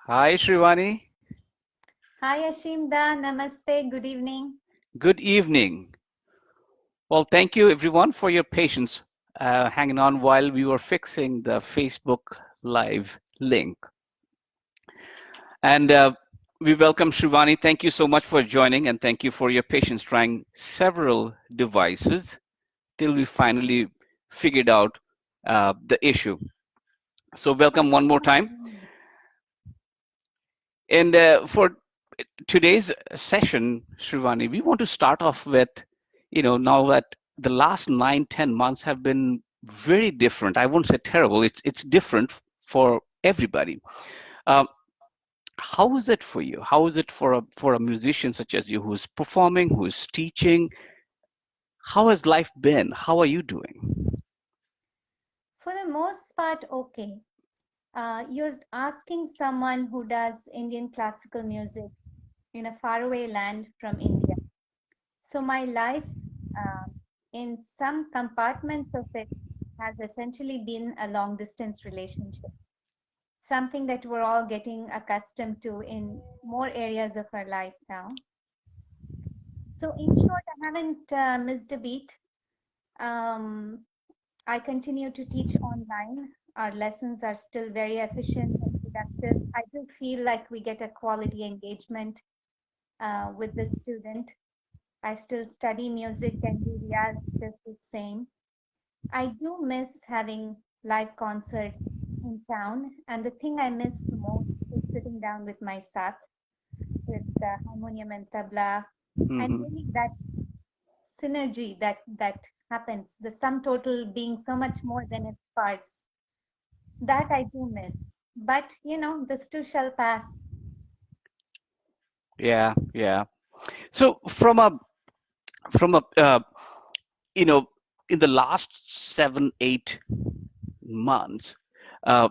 Hi, Srivani. Hi Ashimda, Namaste, good evening. Good evening. Well, thank you everyone for your patience hanging on while we were fixing the Facebook Live link. And we welcome Srivani. Thank you so much for joining and thank you for your patience trying several devices till we finally figured out the issue. So, welcome one more time. And for today's session, Srivani, we want to start off with, now that the last 9, 10 months have been very different. I won't say terrible. It's different for everybody. Um, how is it for you? How is it for a musician such as you who's performing, who's teaching? How has life been? How are you doing? For the most part, okay. You're asking someone who does Indian classical music in a faraway land from India. So my life, uh, in some compartments of it, has essentially been a long distance relationship, something that we're all getting accustomed to in more areas of our life now. So, in short, I haven't missed a beat. Um, I continue to teach online. Our lessons are still very efficient and productive. I do feel like we get a quality engagement with the student. I still study music and do riyaz just the same. I do miss having live concerts in town, and the thing I miss most is sitting down with my sat, with the harmonium and tabla, and Hmm. really that synergy that happens, the sum total being so much more than its parts. That I do miss. But this too shall pass. Yeah, yeah. So from a you know in the last 7, 8 months, uh,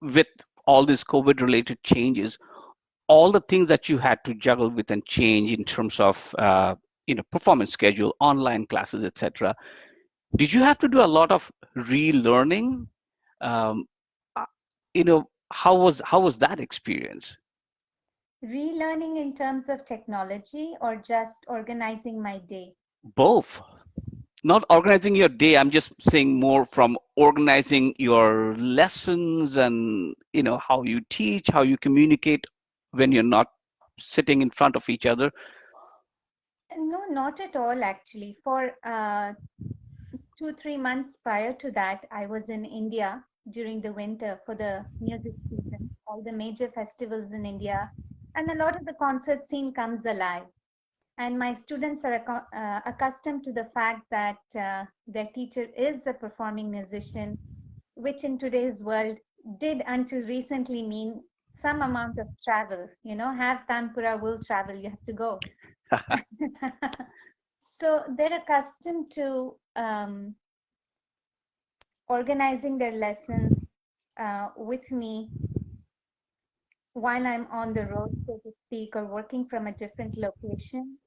with all these COVID related changes, all the things that you had to juggle with and change in terms of performance schedule, online classes, etc. Did you have to do a lot of relearning? Um, uh, how was that experience? Relearning in terms of technology or just organizing my day? Both. Not organizing your day. I'm just saying more from organizing your lessons and how you teach, how you communicate when you're not sitting in front of each other. No, not at all, actually. For 2, 3 months prior to that, I was in India during the winter for the music season, all the major festivals in India, and a lot of the concert scene comes alive. And my students are accustomed to the fact that their teacher is a performing musician, which in today's world did until recently mean some amount of travel. Have Tanpura, will travel, you have to go. So they're accustomed to organizing their lessons with me while I'm on the road, so to speak, or working from a different location.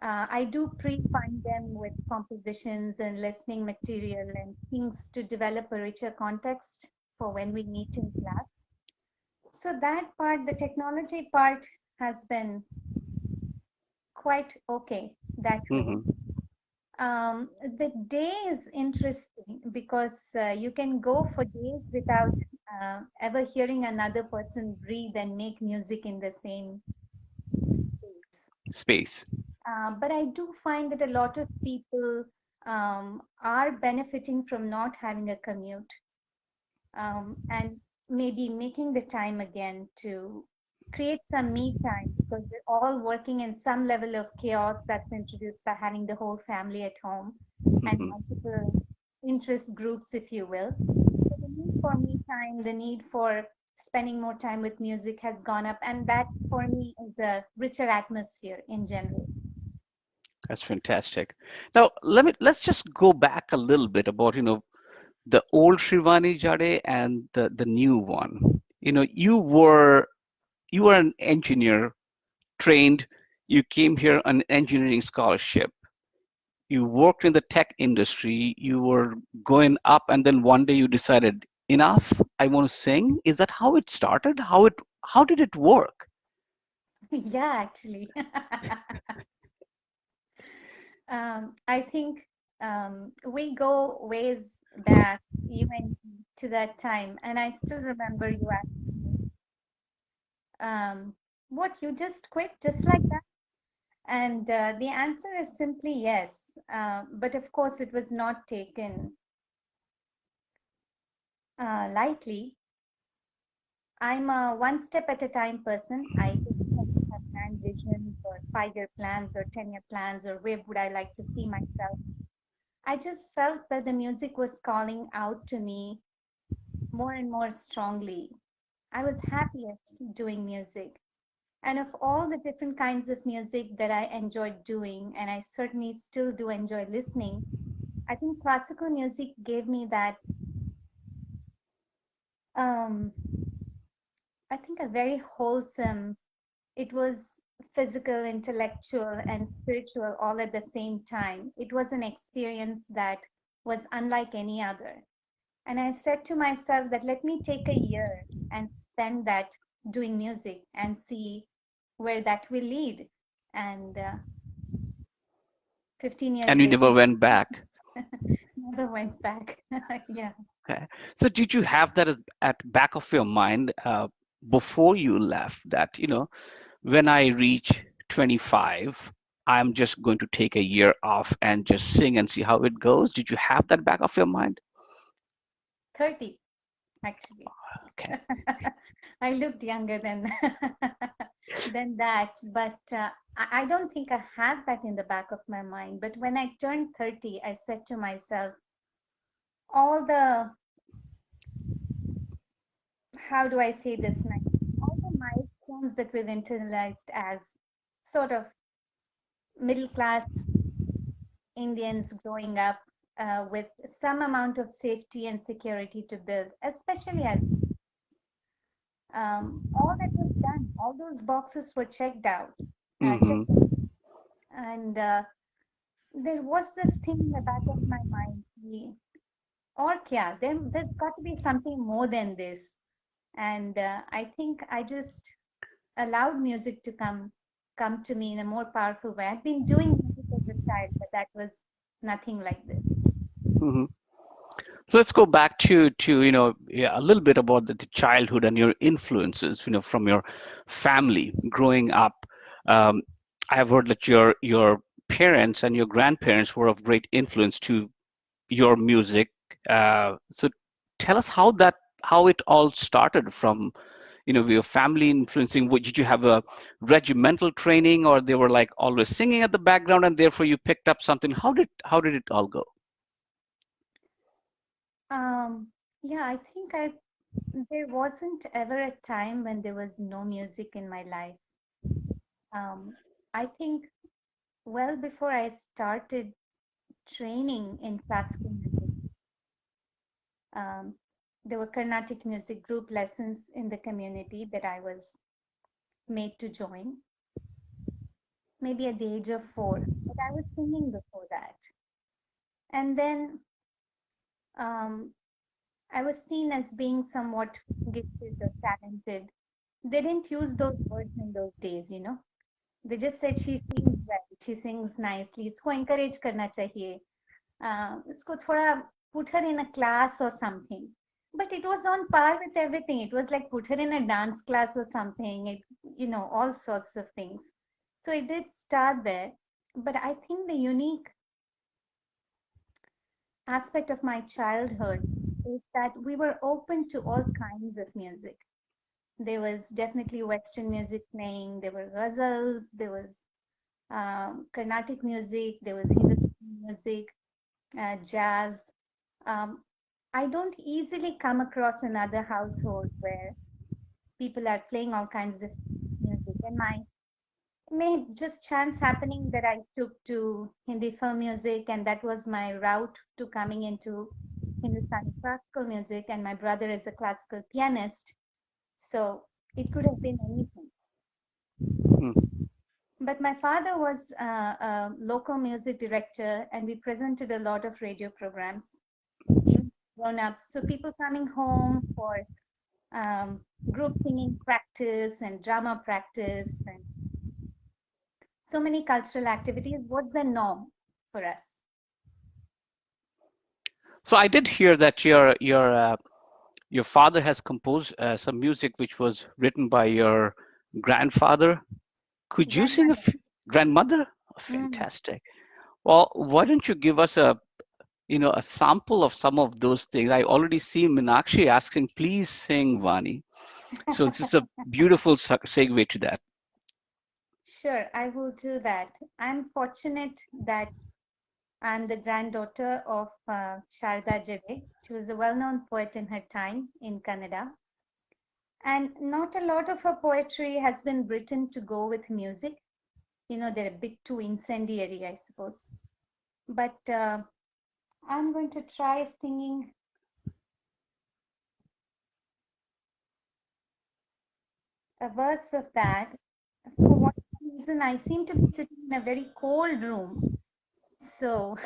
I do pre-fund them with compositions and listening material and things to develop a richer context for when we meet in class. So that part, the technology part, has been quite okay that way. Hmm. The day is interesting because you can go for days without ever hearing another person breathe and make music in the same space. Space. But I do find that a lot of people are benefiting from not having a commute, and maybe making the time again to create some me time because we're all working in some level of chaos that's introduced by having the whole family at home and Hmm. multiple interest groups, if you will. So the need for me time, the need for spending more time with music has gone up, and that for me is a richer atmosphere in general. That's fantastic. Now let's just go back a little bit about the old Srivani Jade and the new one. You were an engineer trained. You came here on engineering scholarship. You worked in the tech industry. You were going up, and then one day you decided enough. I want to sing. Is that how it started? how did it work? Yeah, actually. I think we go ways back even to that time, and I still remember you asking me, what, you just quit just like that? And the answer is simply yes. But of course, it was not taken lightly. I'm a one step at a time person. I didn't tend to have grand visions or 5 year plans or 10-year plans or where would I like to see myself. I just felt that the music was calling out to me more and more strongly. I was happiest doing music. And of all the different kinds of music that I enjoyed doing, and I certainly still do enjoy listening, I think classical music gave me that, um, I think, a very wholesome, it was physical, intellectual, and spiritual all at the same time. It was an experience that was unlike any other. And I said to myself that let me take a year and spend that doing music and see where that will lead. And 15 years And you later, never went back. never went back. Yeah. Okay. So did you have that at back of your mind before you left that, when I reach 25, I'm just going to take a year off and just sing and see how it goes? Did you have that back of your mind? 30, actually. Okay. I looked younger than than that, but I don't think I had that in the back of my mind. But when I turned 30, I said to myself, all the, how do I say this nicely? All the milestones that we've internalized as sort of middle class Indians growing up with some amount of safety and security to build, especially as all that was done, all those boxes were checked out, Hmm. checked, and there was this thing in the back of my mind, or yeah, there's got to be something more than this. And I think I just allowed music to come to me in a more powerful way. I've been doing music as a child, but that was nothing like this. Hmm. So let's go back to yeah, a little bit about the childhood and your influences, from your family growing up. Um, I have heard that your parents and your grandparents were of great influence to your music. So tell us how it all started from your family influencing. Did you have a regimental training, or they were like always singing at the background, and therefore you picked up something? How did it all go? Um, yeah, I think there wasn't ever a time when there was no music in my life. Um, I think well before I started training in classical music, um, there were Carnatic music group lessons in the community that I was made to join, maybe at the age of 4. But I was singing before that. And then um, I was seen as being somewhat gifted or talented. They didn't use those words in those days, you know. They just said she sings well, she sings nicely. इसको encourage करना चाहिए. इसको थोड़ा put her in a class or something. But it was on par with everything. It was like put her in a dance class or something. All sorts of things. So it did start there. But I think the unique aspect of my childhood is that we were open to all kinds of music. There was definitely Western music playing, there were ghazals, there was Carnatic music, there was Hindustani music, jazz. Um, I don't easily come across another household where people are playing all kinds of music. And my may just chance happening that I took to Hindi film music, and that was my route to coming into Hindustani classical music. And my brother is a classical pianist, so it could have been anything. Hmm. But my father was a local music director, and we presented a lot of radio programs, even grown ups. So people coming home for um, group singing practice and drama practice and so many cultural activities. What's the norm for us? So I did hear that your father has composed some music which was written by your grandfather. Could you sing a Grandmother. grandmother? Mm. Fantastic. Well, why don't you give us a sample of some of those things? I already see Meenakshi asking, please sing Vani. So this is a beautiful segue to that. Sure, I will do that. I'm fortunate that I'm the granddaughter of Sharda Jade. She was a well-known poet in her time in Kannada. And not a lot of her poetry has been written to go with music. They're a bit too incendiary, I suppose. But I'm going to try singing a verse of that. For what reason, I seem to be sitting in a very cold room. So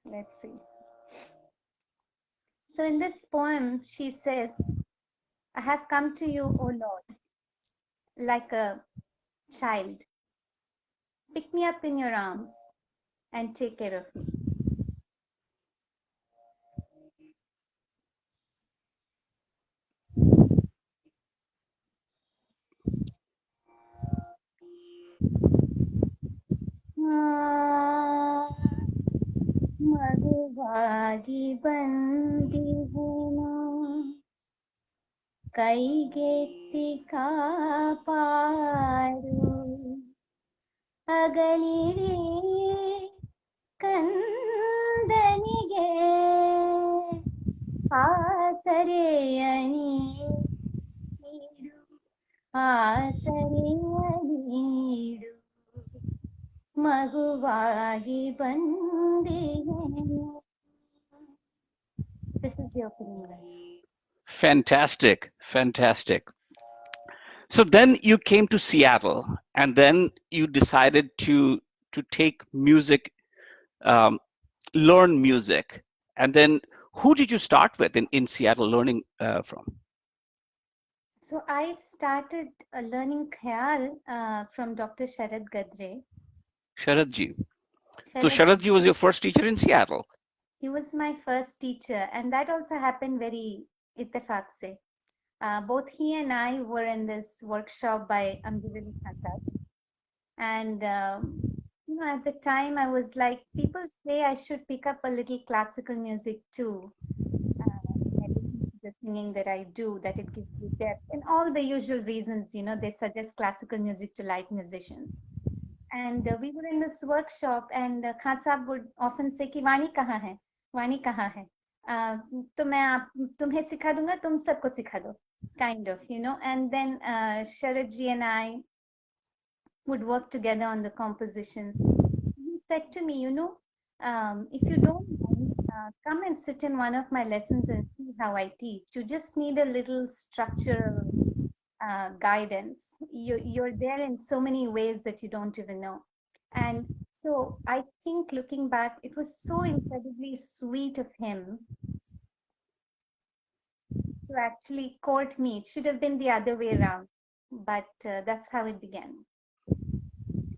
let's see. So in this poem, she says, I have come to you, O Lord, like a child. Pick me up in your arms and take care of me. Ah, ಮಗುವಾಗಿ ಬಂದಿಹೆನು ಕೈಗೆತ್ತಿ ಕಾಪಾಡು ಅಗಲಿರಿ ಕಂದನಿಗೆ ಆಸರೆಯ ನೀಡು ಆಸರೆಯ ನೀಡು ಮಗುವಾಗಿ ಬಂದಿಹೆನು. This is the opening verse. Fantastic, fantastic. So then you came to Seattle, and then you decided to take music, um, learn music, and then who did you start with in Seattle learning from? So I started learning Khayal from Dr. Sharad Gadre. Sharadji. So Sharadji, Sharadji was your first teacher in Seattle. he was my first teacher, and that also happened very ittifaq se. Both he and I were in this workshop by Amjad Khattab. And, at the time I was like, people say I should pick up a little classical music too, in addition to the singing that I do, that it gives you depth and all the usual reasons, they suggest classical music to light musicians. And we were in this workshop, and Khan Saab would often say कि वाणी कहाँ है, वाणी कहाँ है, uh, तो मैं आप तुम्हें सिखा दूंगा, तुम सबको सिखा दो, kind of, and then Sharad ji and I would work together on the compositions. He said to me, if you don't mind, come and sit in one of my lessons and see how I teach. You just need a little structural guidance. You're there in so many ways that you don't even know. And so I think looking back, it was so incredibly sweet of him to actually court me. It should have been the other way around, but that's how it began.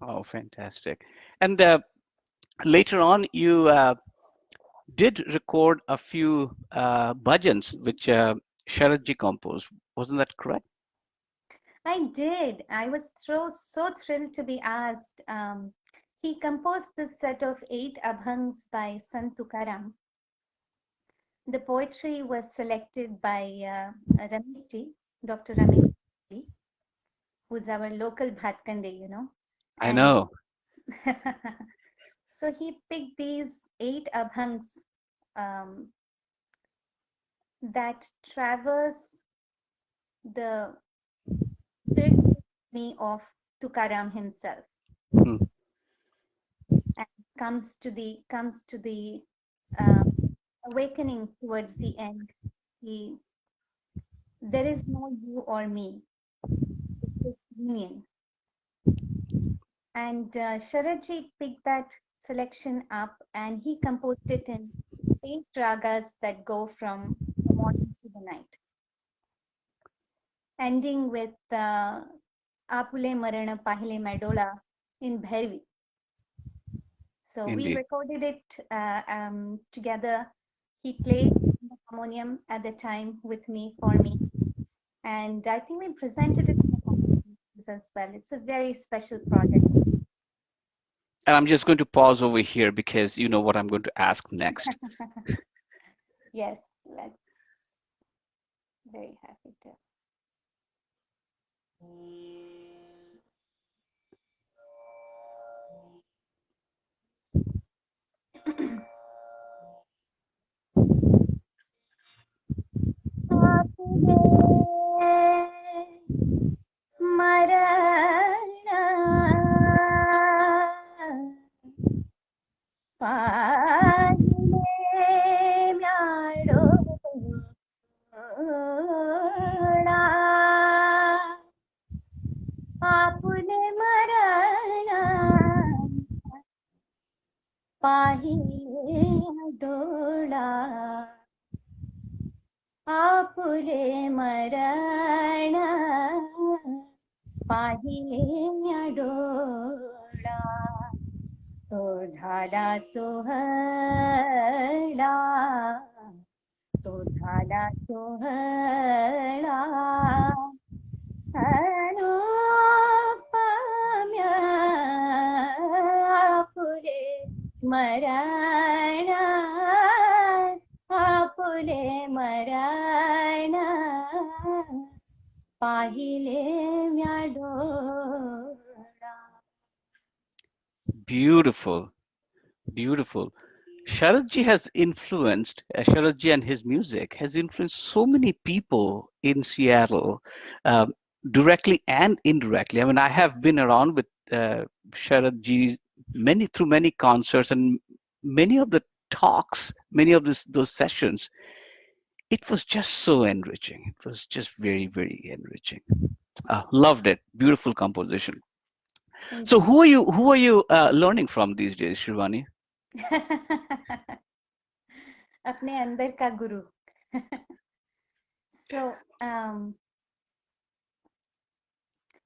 Oh, fantastic! And later on, you did record a few bhajans which Sharadji composed. Wasn't that correct? I did. I was so thrilled to be asked. He composed this set of 8 abhangs by Sant Tukaram. The poetry was selected by Ramesh ji, Dr. Ramesh ji, who's our local Bhatkande. I And know. so he picked these 8 abhangs um, that traverse the spiritual journey of Tukaram himself Hmm. and comes to the uh, awakening towards the end. He There is no you or me. It's this union. And Sharadji picked that selection up and he composed it in 8 ragas that go from the morning to the night, ending with Apule Marana Pahile Madola in Bhairavi. So we Indeed. recorded it together. He played the harmonium at the time with me for me, and I think we presented it in the competitions as well. It's a very special project. And I'm just going to pause over here because you know what I'm going to ask next. Yes, let's. Very happy to. आपने मरना पाहिले म्याडोळा आपुले मरना पाहिले डोळा आपुले मरण पाहिले डोळा तो झाला सोहळा तो झाला सोहळा अनुपम्य आपुले मरण आपुले मरण पाहिले म्या डोळा. Beautiful, beautiful. Sharadji has influenced, Sharadji and his music has influenced so many people in Seattle, um, directly and indirectly. I mean, I have been around with Sharadji through many concerts and many of the talks, many of those sessions. It was just so enriching. It was just very, very enriching. Loved it. Beautiful composition. So Indeed. who are you learning from these days, Shivani? अपने अंदर का गुरु. So,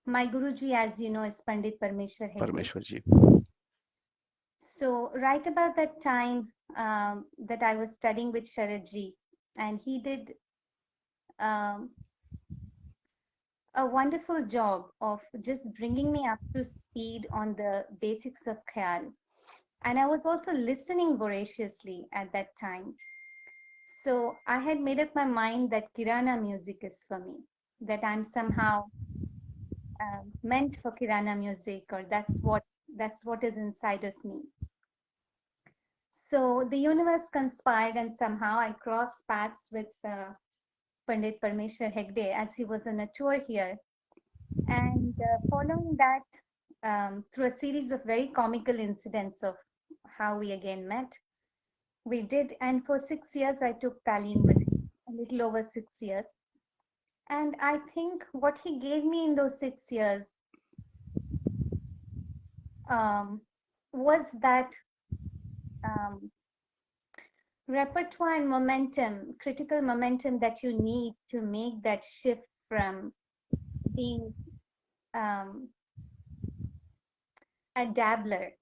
my Guruji, as you know, is Pandit Parmeshwar Hegde. Parameshwarji. So, right about that time that I was studying with Sharadji, and he did um, a wonderful job of just bringing me up to speed on the basics of Khyal. And I was also listening voraciously at that time. So I had made up my mind that Kirana music is for me, that I'm somehow meant for Kirana music, or that's what is inside of me. So the universe conspired, and somehow I crossed paths with Pandit Parmeshwar Hegde as he was on a tour here. And following that, through a series of very comical incidents of how we again met, we did. And for 6 years, I took Talim with him, a little over 6 years. And I think what he gave me in those 6 years um, was that um, repertoire and momentum, critical momentum that you need to make that shift from being um, a dabbler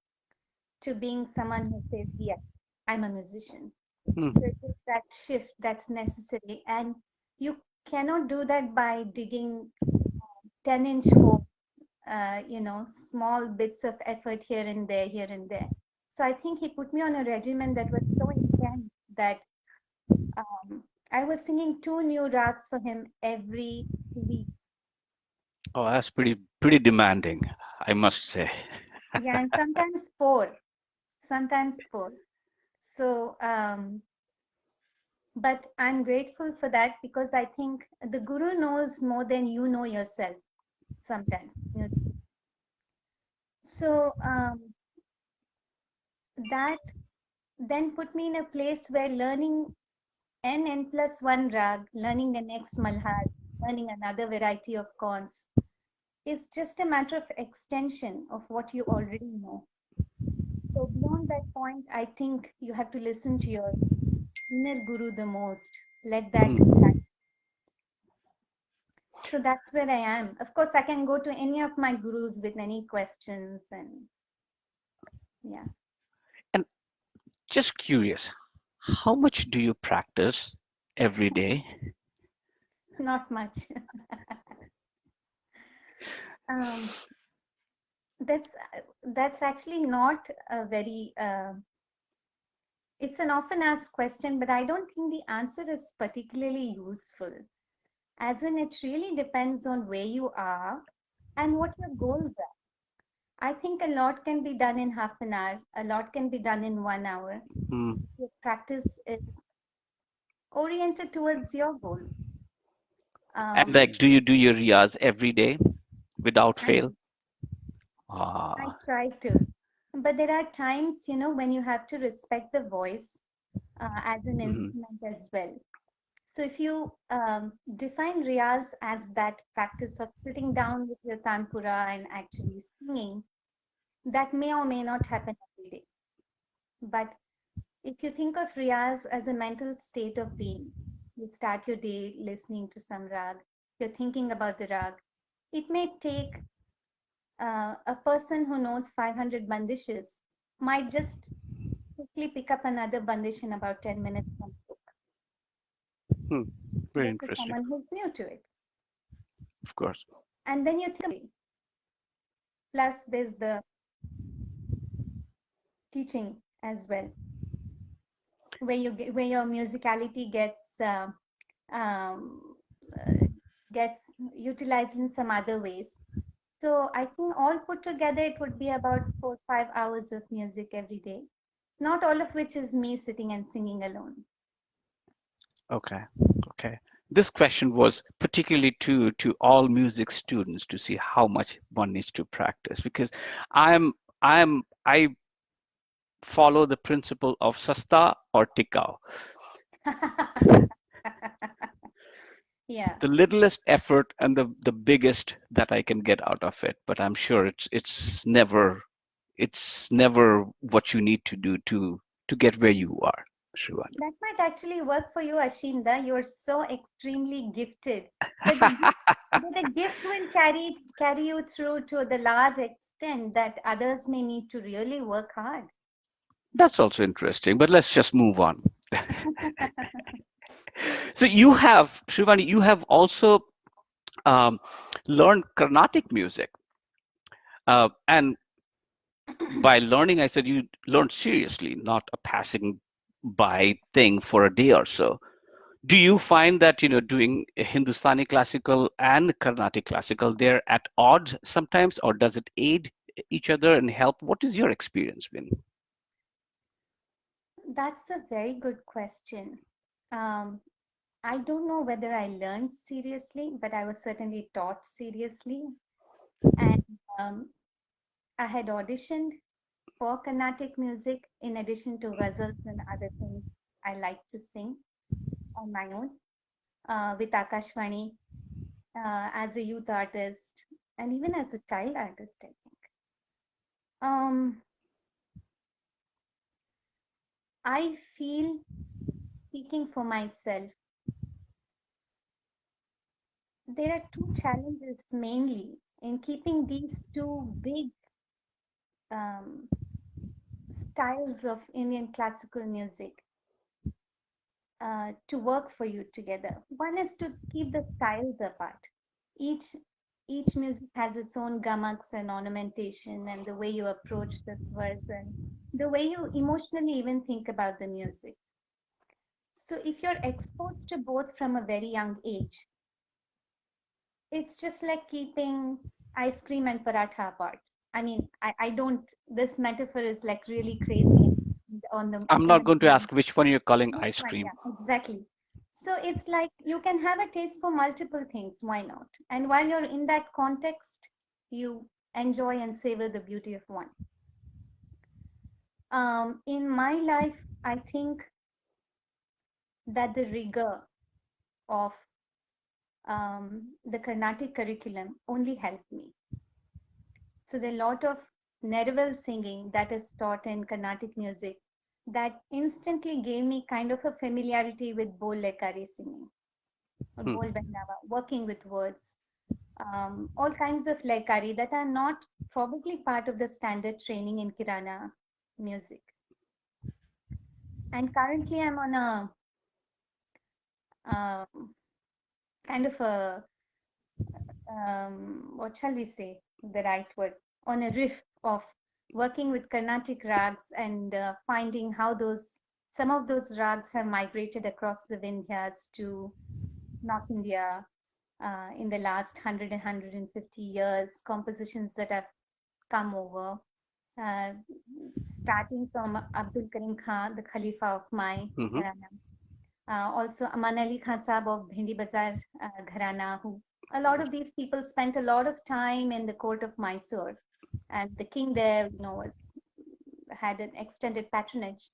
to being someone who says, yes, I'm a musician. Hmm. So it is that shift that's necessary. And you cannot do that by digging 10-inch hole, small bits of effort here and there, here and there. So I think he put me on a regimen that was so intense that I was singing 2 new rags for him every week. Oh, that's pretty demanding, I must say. Yeah, and sometimes four. So, but I'm grateful for that because I think the guru knows more than you know yourself sometimes. So that then put me in a place where learning n+1 rag, learning the next malhar, learning another variety of cons is just a matter of extension of what you already know. So beyond that point, I think you have to listen to your inner guru the most. let that Hmm. so that's where I am. Of course, I can go to any of my gurus with any questions, and yeah, And just curious, how much do you practice every day? not much. um, that's that's actually not a very it's an often asked question, but I don't think the answer is particularly useful. As in, it really depends on where you are and what your goals are. I think a lot can be done in half an hour, a lot can be done in 1 hour. Hmm. Your practice is oriented towards your goal. And Um, like, do you do your riyaz every day without I fail? do. I Ah. try to. But there are times, when you have to respect the voice as an Hmm. instrument as well. So if you define riyaz as that practice of sitting down with your tanpura and actually singing, that may or may not happen every day. But if you think of riyaz as a mental state of being, you start your day listening to some rag, you're thinking about the rag. It may take a person who knows 500 bandishes might just quickly pick up another bandish in about 10 minutes from the book Hmm. Very versus interesting, someone who's new to it. of course. And then you think, plus there's the teaching as well, where your musicality um, uh, gets utilized in some other ways. So I think all put together, it would be about 4 5 hours of music every day. Not all of which is me sitting and singing alone. Okay. Okay. This question was particularly to all music students to see how much one needs to practice because I follow the principle of sasta or tikao. Yeah, The littlest effort and the biggest that I can get out of it. But I'm sure it's never what you need to do to get where you are, Srivani. that might actually work for you, Ashinda. You're so extremely gifted. But the gift will carry you through to the large extent that others may need to really work hard. That's also interesting, but let's just move on. So you have, Srivani, you have also um, learned Carnatic music. And by learning, I said you learned seriously, not a passing by thing for a day or so. Do you find that, doing Hindustani classical and Carnatic classical, they're at odds sometimes, or does it aid each other and help? What is your experience been? That's a very good question. Um, I don't know whether I learned seriously, but I was certainly taught seriously. And um, I had auditioned for Carnatic music in addition to ghazals and other things I like to sing on my own with Akashvani as a youth artist and even as a child artist, I think. Um, I feel, speaking for myself, there are two challenges mainly in keeping these two big um, styles of Indian classical music to work for you together. One is to keep the styles apart. Each each music has its own gamaks and ornamentation, and the way you approach the swars and the way you emotionally even think about the music. So if you're exposed to both from a very young age, it's just like keeping ice cream and paratha apart. I mean, I don't. This metaphor is like really crazy on the I'm in not the going to mind. ask which one you're calling Which ice one? cream. Yeah, exactly. So it's like you can have a taste for multiple things. Why not? And while you're in that context, you enjoy and savor the beauty of one. In my life, I think that the rigor of the Carnatic curriculum only helped me. So there are a lot of Neraval singing that is taught in Carnatic music that instantly gave me kind of a familiarity with Bol Lekari singing or Hmm. Bol Behnava, working with words, all kinds of Lekari that are not probably part of the standard training in Kirana music. And currently, I'm on a um, kind of a what shall we say, the right word, on a riff of working with Carnatic rags and finding how those some of those rags have migrated across the vineyards to North India in the last 100 and 150 years, compositions that have come over, uh, starting from Abdul Karim Khan, the Khalifa of my Hmm. Gharana. Also, Aman Ali Khan Sahab of Bhindi Bazar Gharana, who a lot of these people spent a lot of time in the court of Mysore, and the king there, had an extended patronage.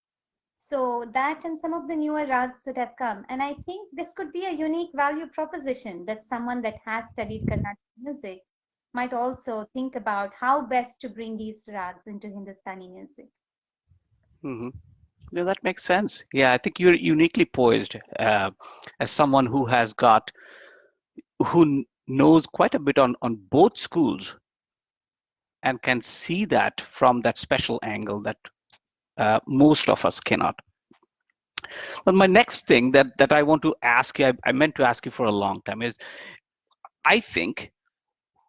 So that and some of the newer rags that have come, and I think this could be a unique value proposition that someone that has studied Carnatic music might also think about how best to bring these rags into Hindustani music. Hmm. Yeah, that makes sense. Yeah, I think you're uniquely poised as someone who has got knows quite a bit on both schools and can see that from that special angle that most of us cannot. But my next thing that I want to ask you, I meant to ask you for a long time, is I think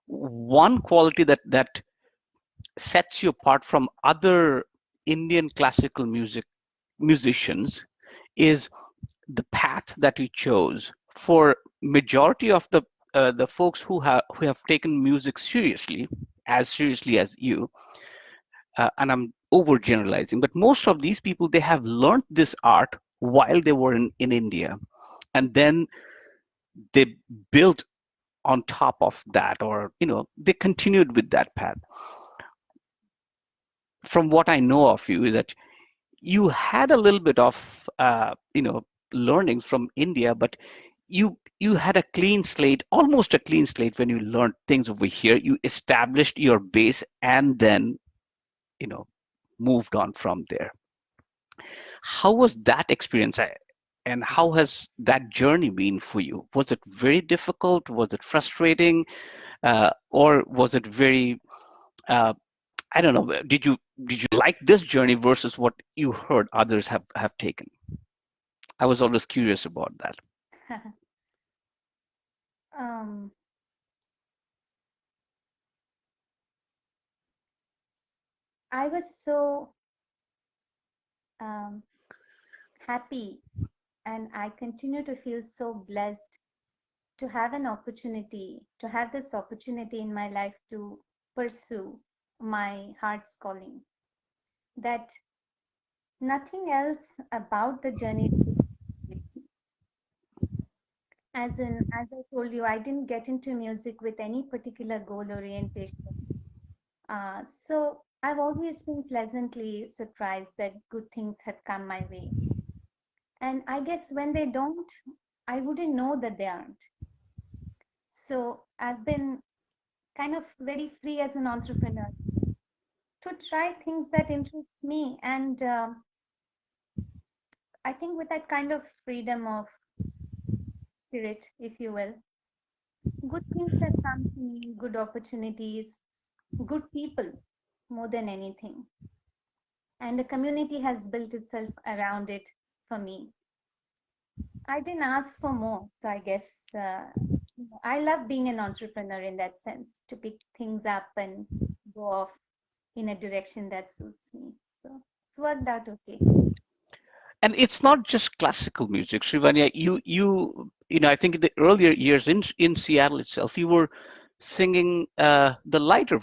one quality that sets you apart from other Indian classical musicians is the path that you chose. For majority of the folks who have taken music seriously, as seriously as you, and I'm overgeneralizing, but most of these people, they have learned this art while they were in India, and then they built on top of that, or they continued with that path. From what I know of you, is that you had a little bit of learnings from India, but you had a clean slate, almost a clean slate, when you learned things over here. You established your base and then you know moved on from there. How was that experience? And how has that journey been for you? Was it very difficult? Was it frustrating? Or was it very, uh, I don't know, did you like this journey versus what you heard others have taken? I was always curious about that. um, I was so um, happy, and I continue to feel so blessed to have to have this opportunity in my life to pursue my heart's calling. That nothing else about the journey really motivates me. As I told you, I didn't get into music with any particular goal orientation. So I've always been pleasantly surprised that good things have come my way. And I guess when they don't, I wouldn't know that they aren't. So I've been kind of very free as an entrepreneur to try things that interest me. And I think with that kind of freedom of spirit, if you will, good things have come to me, good opportunities, good people more than anything. And the community has built itself around it for me. I didn't ask for more. So I guess I love being an entrepreneur in that sense, to pick things up and go off in a direction that suits me. So it's worked out okay. And it's not just classical music, Srivani. I think in the earlier years in Seattle itself, you were singing the lighter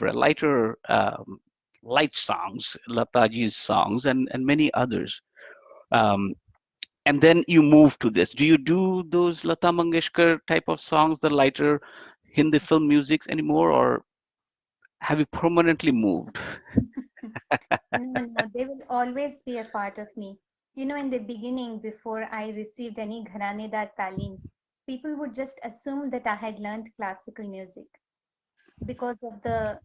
light songs, Lataji's songs, and many others. Um, and then you move to this. Do you do those Lata Mangeshkar type of songs, the lighter Hindi film musics anymore, or have you permanently moved? No, no, they will always be a part of me. In the beginning, before I received any Gharanedar Talim, people would just assume that I had learned classical music because of the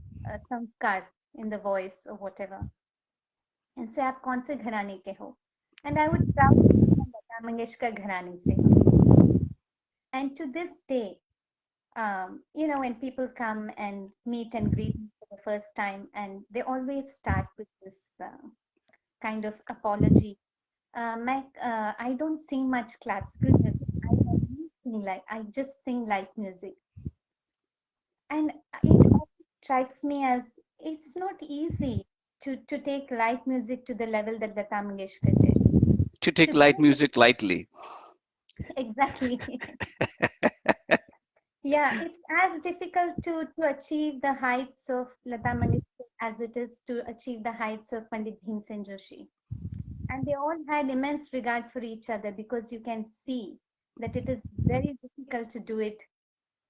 samskar in the voice or whatever. And say, आप कौन से घराने के हो? and I would proudly say मैं लता मंगेशकर घराने से हूँ. And to this day, when people come and meet and greet me for the first time, and they always start with this kind of apology. I don't sing much classical music. I just sing light music. And it always strikes me as it's not easy to take light music to the level that Lata Mangeshkar did. To take To go light music lightly. exactly. Yeah, it's as difficult to achieve the heights of Lata Mangeshkar as it is to achieve the heights of Pandit Bhimsen Joshi. And they all had immense regard for each other because you can see that it is very difficult to do it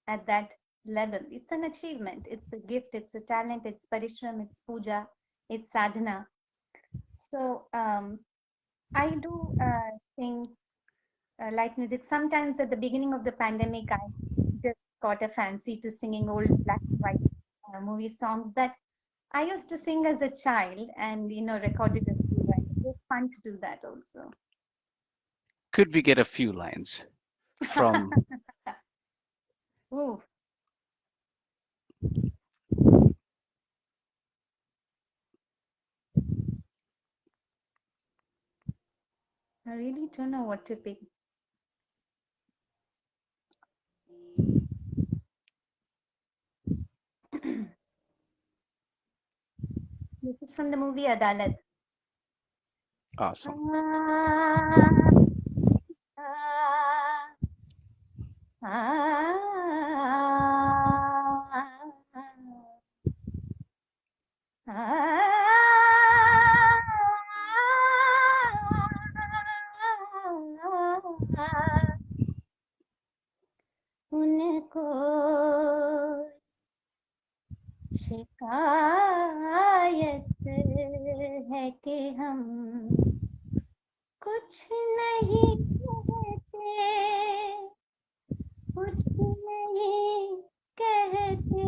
at that level. It's an achievement, it's a gift, it's a talent, it's parishram, it's puja, it's sadhana. So I do sing light music. Sometimes at the beginning of the pandemic, I just got a fancy to singing old black and white movie songs that I used to sing as a child and, recorded a few. And it was fun to do that also. Could we get a few lines from? Ooh, I really don't know what to pick. This is from the movie Adalat. Awesome. Ah, ah, ah, उनको शिकायत है कि हम कुछ नहीं कहते कुछ नहीं कहते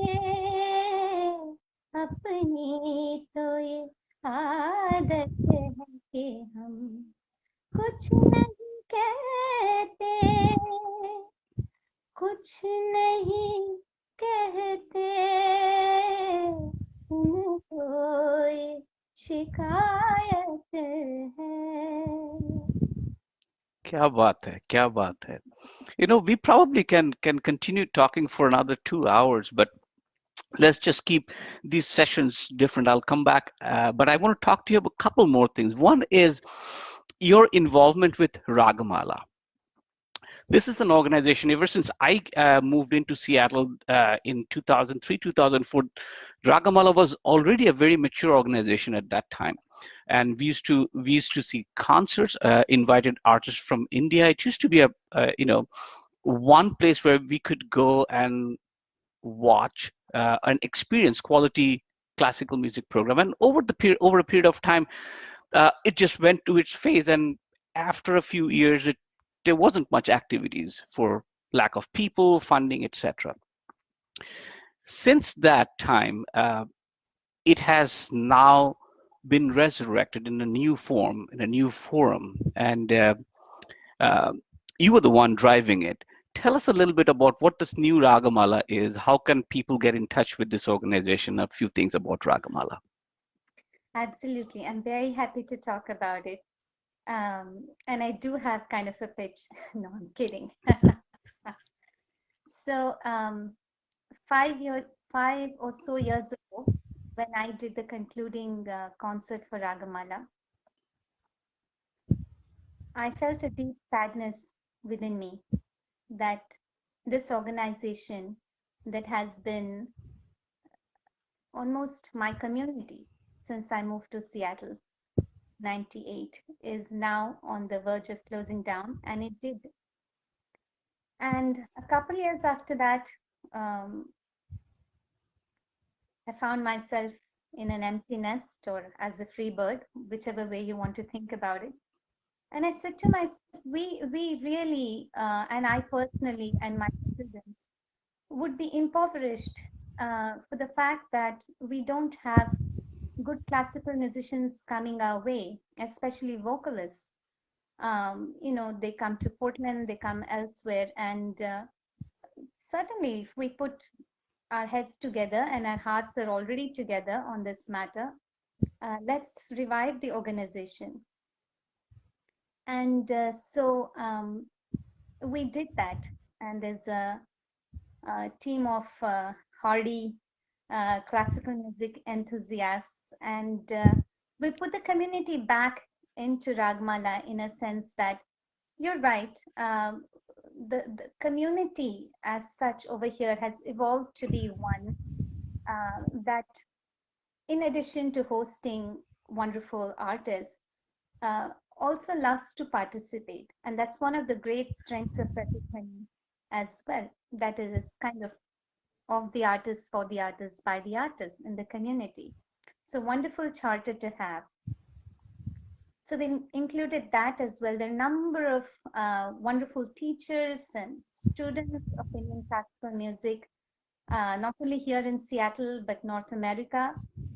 अपनी तो ये आदत है कि हम कुछ नहीं कहते कुछ नहीं कहते उनको ये शिकायत है. क्या बात है, क्या बात है. We probably can continue talking for another 2 hours, but let's just keep these sessions different. I'll come back, but I want to talk to you about a couple more things. One is your involvement with Ragamala. This is an organization. Ever since I moved into Seattle in 2003, 2004, Ragamala was already a very mature organization at that time, and we used to see concerts, invited artists from India. It used to be a one place where we could go and watch and experience quality classical music program. And over a period of time, it just went to its phase. And after a few years, there wasn't much activities for lack of people, funding, etc. Since that time, it has now been resurrected in a new form, in a new forum, and uh, you were the one driving it. Tell us a little bit about what this new Ragamala is. How can people get in touch with this organization? A few things about Ragamala. Absolutely. I'm very happy to talk about it. And I do have kind of a pitch. No, I'm kidding. So, 5 or so years ago, when I did the concluding concert for Ragamala, I felt a deep sadness within me that this organization that has been almost my community since I moved to Seattle 98 is now on the verge of closing down, and it did. And a couple years after that, um, I found myself in an empty nest or as a free bird, whichever way you want to think about it. And I said to myself, we really, and I personally and my students would be impoverished for the fact that we don't have good classical musicians coming our way, especially vocalists. They come to Portland, they come elsewhere, and certainly, if we put our heads together and our hearts are already together on this matter, let's revive the organization. And we did that. And there's a team of hardy classical music enthusiasts, and we put the community back into Ragmala in a sense that you're right. The community as such over here has evolved to be one that, in addition to hosting wonderful artists, uh, also loves to participate. And that's one of the great strengths of Pratikmani as well. That is kind of the artists, for the artists, by the artists in the community. So wonderful charter to have. So they included that as well. There are a number of wonderful teachers and students of Indian classical music, not only here in Seattle, but North America.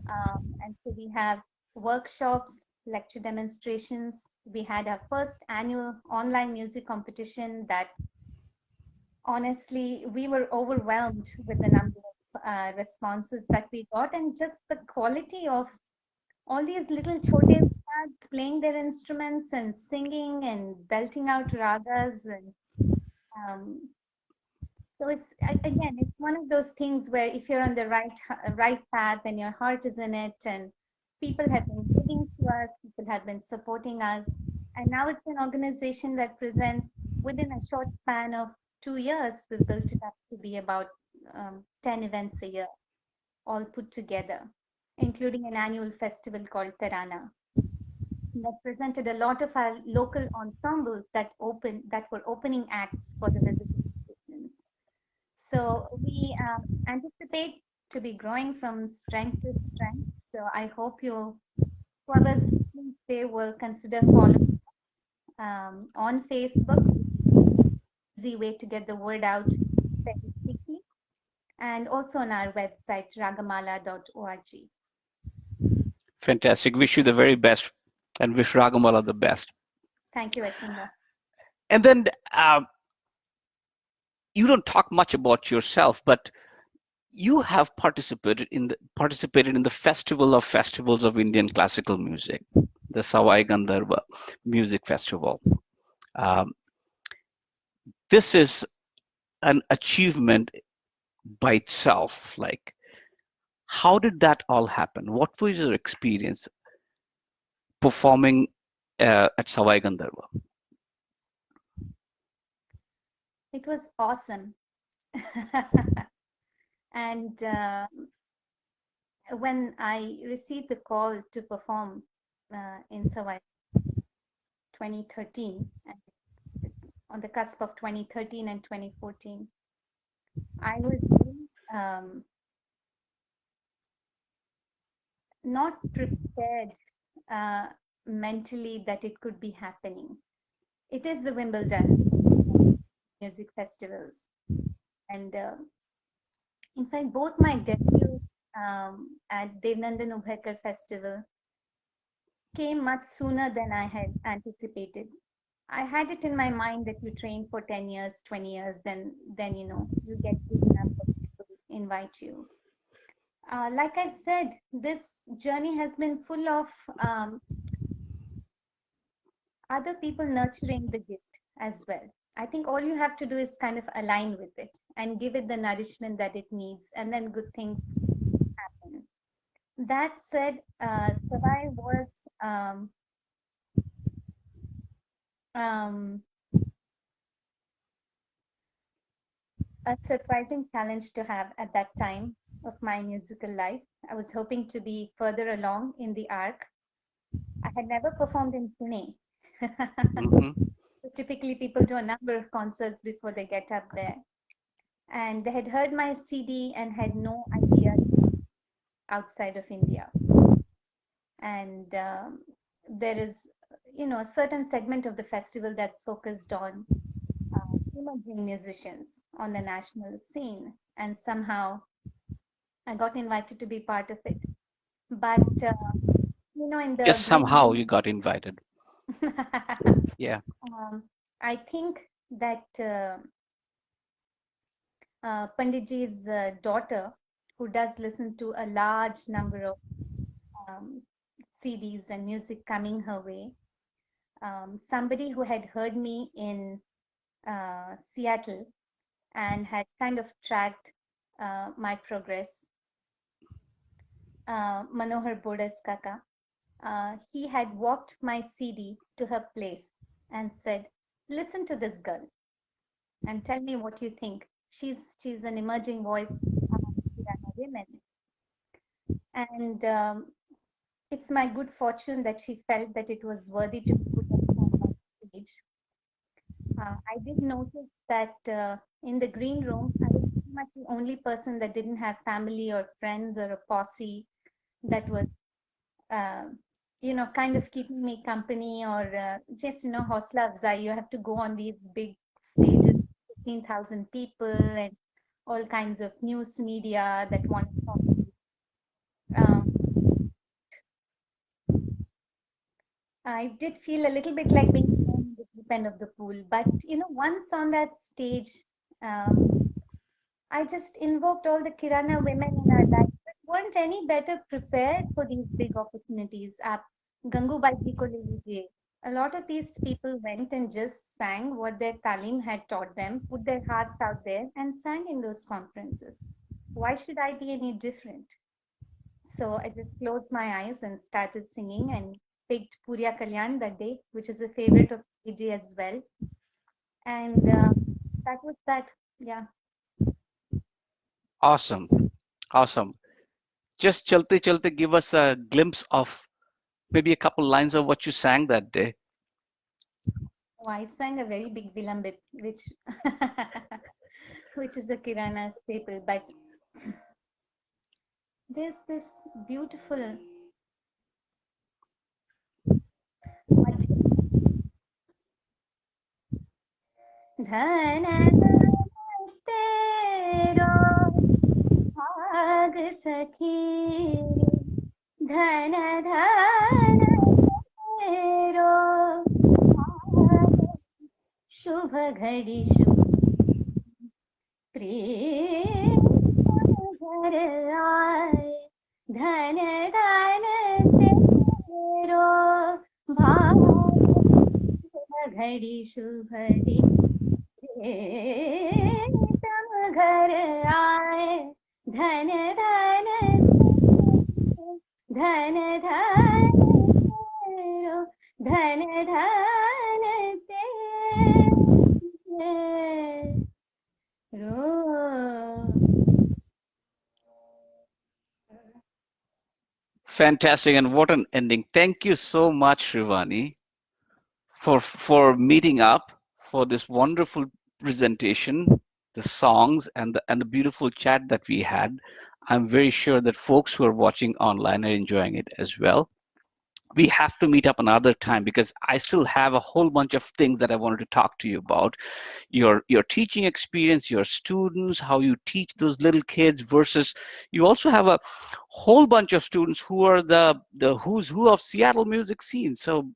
And so we have workshops, lecture demonstrations. We had our first annual online music competition that, honestly, we were overwhelmed with the number of responses that we got, and just the quality of all these little chote lads playing their instruments and singing and belting out ragas. And um, so again, it's one of those things where if you're on the right path and your heart is in it, and people have been giving to us, people have been supporting us, and now it's an organization that presents, within a short span of 2 years, we've built it up to be about 10 events a year, all put together, including an annual festival called Tarana that presented a lot of our local ensembles that were opening acts for the visiting musicians. So we anticipate to be growing from strength to strength. So I hope whoever's listening today, will consider following on Facebook. Easy way to get the word out very quickly, and also on our website ragamala.org. Fantastic. Wish you the very best and wish Ragamala the best. Thank you, Ashinda. And then you don't talk much about yourself, but you have participated in the Festival of Festivals of Indian Classical Music, the Savai Gandharva Music Festival. Um, this is an achievement by itself. Like, how did that all happen? What was your experience performing at Savai Gandharva? It was awesome. And when I received the call to perform in Savai 2013, on the cusp of 2013 and 2014, I was really not prepared uh, mentally that it could be happening. It is the Wimbledon music festivals, and in fact, both my debut at Devnandan Ubhaikar Festival came much sooner than I had anticipated. I had it in my mind that you train for 10 years, 20 years, then you get good enough that people invite you. Like I said, this journey has been full of um, other people nurturing the gift as well. I think all you have to do is kind of align with it and give it the nourishment that it needs, and then good things happen. That said, Savai was um, um, a surprising challenge to have at that time of my musical life. I was hoping to be further along in the arc. I had never performed in Pune. Mm-hmm. So typically, people do a number of concerts before they get up there. And they had heard my CD and had no idea outside of India. And there is, a certain segment of the festival that's focused on emerging musicians on the national scene. And somehow I got invited to be part of it. But in the Just green somehow room, you got invited. Yeah. I think that Panditji's daughter, who does listen to a large number of um, CDs and music coming her way, somebody who had heard me in Seattle and had kind of tracked my progress, Manohar Bodas Kaka, he had walked my CD to her place and said, "Listen to this girl and tell me what you think. She's an emerging voice among Kirana women." And it's my good fortune that she felt that it was worthy to be put on my stage. I did notice that in the green room, I was pretty much the only person that didn't have family or friends or a posse that was, uh, kind of keeping me company or just, hostile afzai. You have to go on these big stages, 15,000 people and all kinds of news media that want to talk to you. Um, I did feel a little bit like being thrown in the deep end of the pool. But, once on that stage, um, I just invoked all the Kirana women in our life that weren't any better prepared for these big opportunities. Aap Gangubai ji ko le lijiye. A lot of these people went and just sang what their talim had taught them, put their hearts out there, and sang in those conferences. Why should I be any different? So I just closed my eyes and started singing and picked Purya Kalyan that day, which is a favorite of AJ as well. And that was that. Yeah. Awesome. Awesome. Just chalte chalte, give us a glimpse of maybe a couple lines of what you sang that day. Oh, I sang a very big Vilambit, which which is a Kirana staple. But there's this beautiful madhya. धन धन तेरो भाग सखी रे, धन धन तेरो भाग, शुभ घड़ी शुभ प्रीतम घर आए, धन धन तेरो भाग, शुभ घड़ी शुभ दिन प्रीतम घर आए, धन धन धन धन तेरो, धन धन तेरो. Fantastic, and what an ending. Thank you so much, Srivani, for meeting up for this wonderful presentation, the songs and the beautiful chat that we had. I'm very sure that folks who are watching online are enjoying it as well. We have to meet up another time because I still have a whole bunch of things that I wanted to talk to you about. Your teaching experience, your students, how you teach those little kids versus you also have a whole bunch of students who are the who's who of Seattle music scene. So,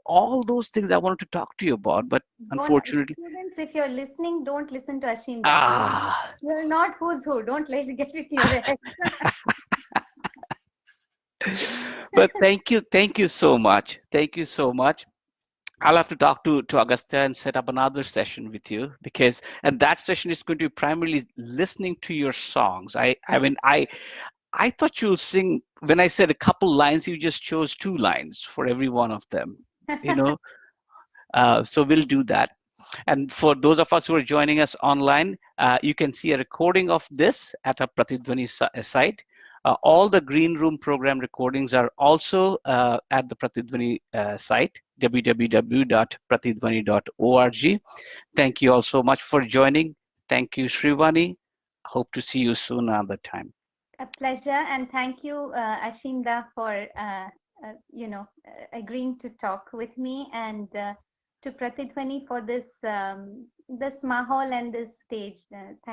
all those things I wanted to talk to you about, but Don't, unfortunately, students, if you're listening, don't listen to Ashinda. ah, You're not who's who. Don't let it get it in your head. but thank you so much. Thank you so much. I'll have to talk to Augusta and set up another session with you because and that session is going to be primarily listening to your songs. I thought you'll sing when I said a couple lines, you just chose two lines for every one of them. You know, so we'll do that. And for those of us who are joining us online, you can see a recording of this at our Pratidhwani site. All the Green Room program recordings are also at the Pratidhwani site, www.pratidhwani.org. Thank you all so much for joining. Thank you, Srivani. Hope to see you soon another time. A pleasure, and thank you, Ashinda, for agreeing to talk with me, and to Pratidhwani for this mahal and this stage. Thank